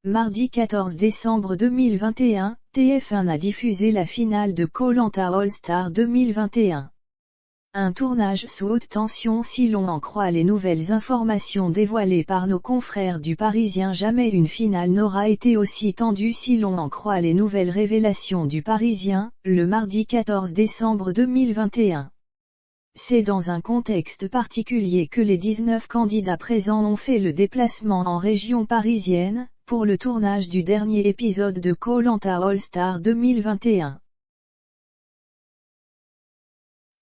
Mardi 14 décembre 2021, TF1 a diffusé la finale de Koh-Lanta All-Star 2021. Un tournage sous haute tension si l'on en croit les nouvelles informations dévoilées par nos confrères du Parisien. Jamais une finale n'aura été aussi tendue si l'on en croit les nouvelles révélations du Parisien, le mardi 14 décembre 2021. C'est dans un contexte particulier que les 19 candidats présents ont fait le déplacement en région parisienne, pour le tournage du dernier épisode de Koh-Lanta All-Star 2021.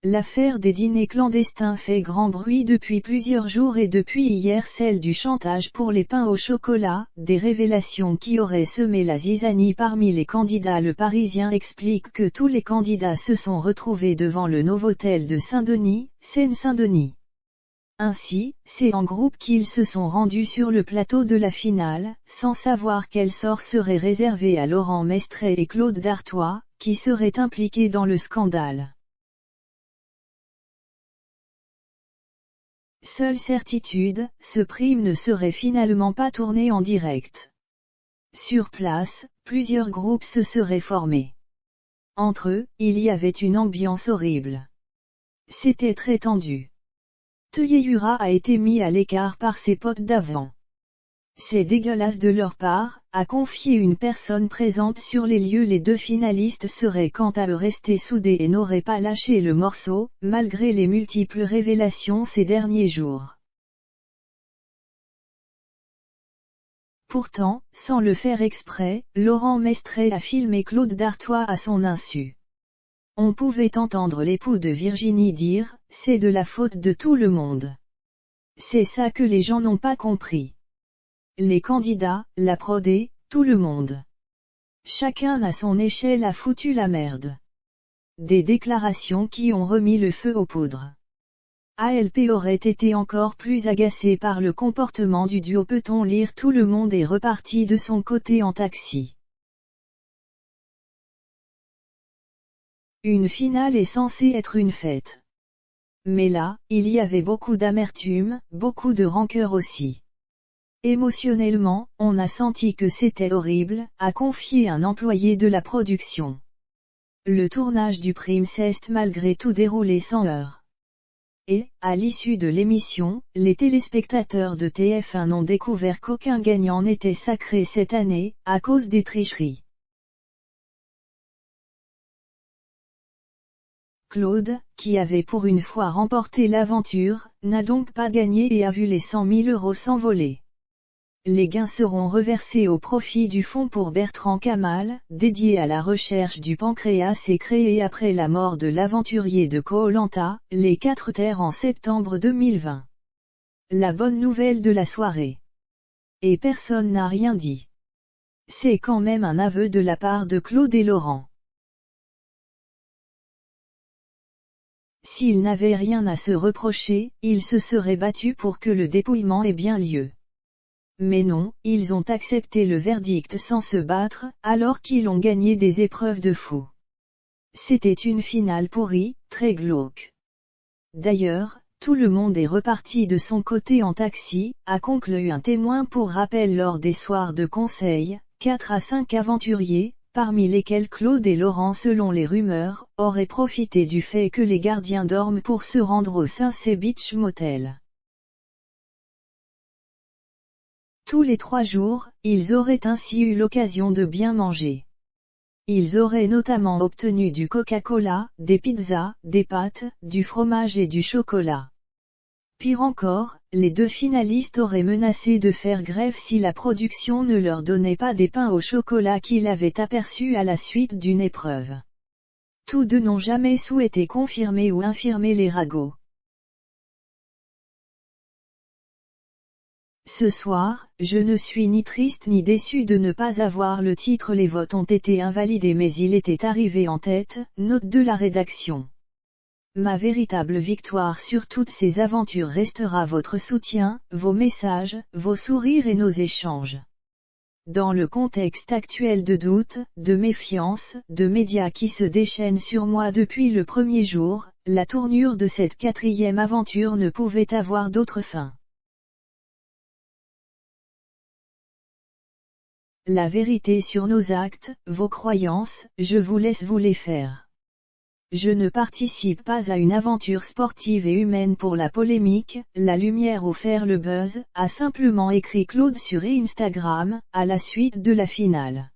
L'affaire des dîners clandestins fait grand bruit depuis plusieurs jours et depuis hier celle du chantage pour les pains au chocolat, des révélations qui auraient semé la zizanie parmi les candidats. Le Parisien explique que tous les candidats se sont retrouvés devant le Novotel de Saint-Denis, Seine-Saint-Denis. Ainsi, c'est en groupe qu'ils se sont rendus sur le plateau de la finale, sans savoir quel sort serait réservé à Laurent Mestret et Claude Dartois, qui seraient impliqués dans le scandale. Seule certitude, ce prime ne serait finalement pas tourné en direct. Sur place, plusieurs groupes se seraient formés. Entre eux, il y avait une ambiance horrible. C'était très tendu. Teyura a été mis à l'écart par ses potes d'avant. C'est dégueulasse de leur part, a confié une personne présente sur les lieux. Les deux finalistes seraient quant à eux restés soudés et n'auraient pas lâché le morceau, malgré les multiples révélations ces derniers jours. Pourtant, sans le faire exprès, Laurent Mestret a filmé Claude Dartois à son insu. On pouvait entendre l'époux de Virginie dire « c'est de la faute de tout le monde ». C'est ça que les gens n'ont pas compris. Les candidats, la prodé, tout le monde. Chacun à son échelle a foutu la merde. Des déclarations qui ont remis le feu aux poudres. ALP aurait été encore plus agacé par le comportement du duo. Peut-on lire tout le monde est reparti de son côté en taxi. Une finale est censée être une fête. Mais là, il y avait beaucoup d'amertume, beaucoup de rancœur aussi. Émotionnellement, on a senti que c'était horrible, a confié un employé de la production. Le tournage du prime s'est malgré tout déroulé sans heurts. Et, à l'issue de l'émission, les téléspectateurs de TF1 n'ont découvert qu'aucun gagnant n'était sacré cette année, à cause des tricheries. Claude, qui avait pour une fois remporté l'aventure, n'a donc pas gagné et a vu les 100 000 € s'envoler. Les gains seront reversés au profit du fonds pour Bertrand Kamal, dédié à la recherche du pancréas et créé après la mort de l'aventurier de Koh-Lanta, les 4 terres en septembre 2020. La bonne nouvelle de la soirée. Et personne n'a rien dit. C'est quand même un aveu de la part de Claude et Laurent. S'ils n'avaient rien à se reprocher, ils se seraient battus pour que le dépouillement ait bien lieu. Mais non, ils ont accepté le verdict sans se battre, alors qu'ils ont gagné des épreuves de fou. C'était une finale pourrie, très glauque. D'ailleurs, tout le monde est reparti de son côté en taxi, a conclu un témoin. Pour rappel, lors des soirs de conseil, 4 à 5 aventuriers, parmi lesquels Claude et Laurent selon les rumeurs, auraient profité du fait que les gardiens dorment pour se rendre au Sunset Beach Motel. Tous les 3 jours, ils auraient ainsi eu l'occasion de bien manger. Ils auraient notamment obtenu du Coca-Cola, des pizzas, des pâtes, du fromage et du chocolat. Pire encore, les 2 finalistes auraient menacé de faire grève si la production ne leur donnait pas des pains au chocolat qu'ils avaient aperçus à la suite d'une épreuve. Tous 2 n'ont jamais souhaité confirmer ou infirmer les ragots. Ce soir, je ne suis ni triste ni déçu de ne pas avoir le titre. Les votes ont été invalidés mais il était arrivé en tête, note de la rédaction. Ma véritable victoire sur toutes ces aventures restera votre soutien, vos messages, vos sourires et nos échanges. Dans le contexte actuel de doute, de méfiance, de médias qui se déchaînent sur moi depuis le premier jour, la tournure de cette 4e aventure ne pouvait avoir d'autre fin. La vérité sur nos actes, vos croyances, je vous laisse vous les faire. Je ne participe pas à une aventure sportive et humaine pour la polémique, la lumière ou faire le buzz, a simplement écrit Claude sur Instagram, à la suite de la finale.